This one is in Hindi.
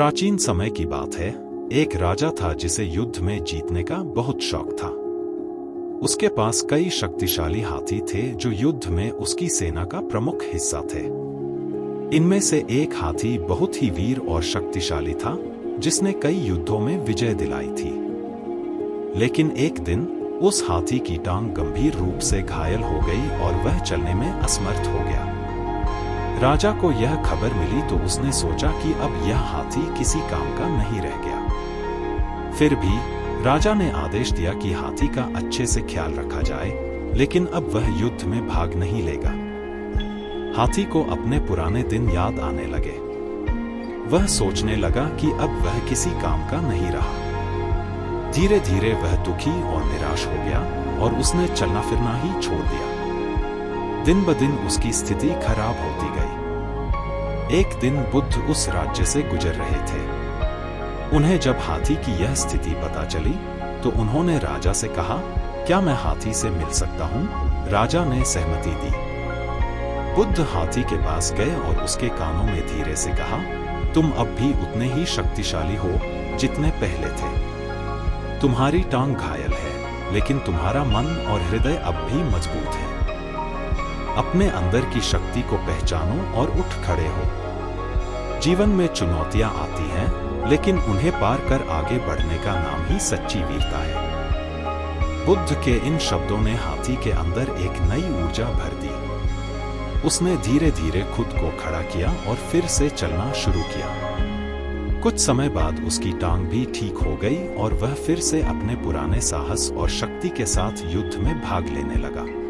प्राचीन समय की बात है। एक राजा था जिसे युद्ध में जीतने का बहुत शौक था। उसके पास कई शक्तिशाली हाथी थे जो युद्ध में उसकी सेना का प्रमुख हिस्सा थे। इनमें से एक हाथी बहुत ही वीर और शक्तिशाली था, जिसने कई युद्धों में विजय दिलाई थी। लेकिन एक दिन उस हाथी की टांग गंभीर रूप से घायल हो गई और वह चलने में असमर्थ हो गया। राजा को यह खबर मिली तो उसने सोचा कि अब यह हाथी किसी काम का नहीं रह गया। फिर भी राजा ने आदेश दिया कि हाथी का अच्छे से ख्याल रखा जाए, लेकिन अब वह युद्ध में भाग नहीं लेगा। हाथी को अपने पुराने दिन याद आने लगे। वह सोचने लगा कि अब वह किसी काम का नहीं रहा। धीरे धीरे वह दुखी और निराश हो गया और उसने चलना फिरना ही छोड़ दिया। दिन ब दिन उसकी स्थिति खराब होती गई। एक दिन बुद्ध उस राज्य से गुजर रहे थे। उन्हें जब हाथी की यह स्थिति पता चली तो उन्होंने राजा से कहा, क्या मैं हाथी से मिल सकता हूँ? राजा ने सहमति दी। बुद्ध हाथी के पास गए और उसके कानों में धीरे से कहा, तुम अब भी उतने ही शक्तिशाली हो जितने पहले थे। तुम्हारी टांग घायल है, लेकिन तुम्हारा मन और हृदय अब भी मजबूत है। अपने अंदर की शक्ति को पहचानो और उठ खड़े हो। जीवन में चुनौतियां आती हैं, लेकिन उन्हें पार कर आगे बढ़ने का नाम ही सच्ची वीरता है। बुद्ध के इन शब्दों ने हाथी के अंदर एक नई ऊर्जा भर दी। उसने धीरे धीरे खुद को खड़ा किया और फिर से चलना शुरू किया। कुछ समय बाद उसकी टांग भी ठीक हो गई और वह फिर से अपने पुराने साहस और शक्ति के साथ युद्ध में भाग लेने लगा।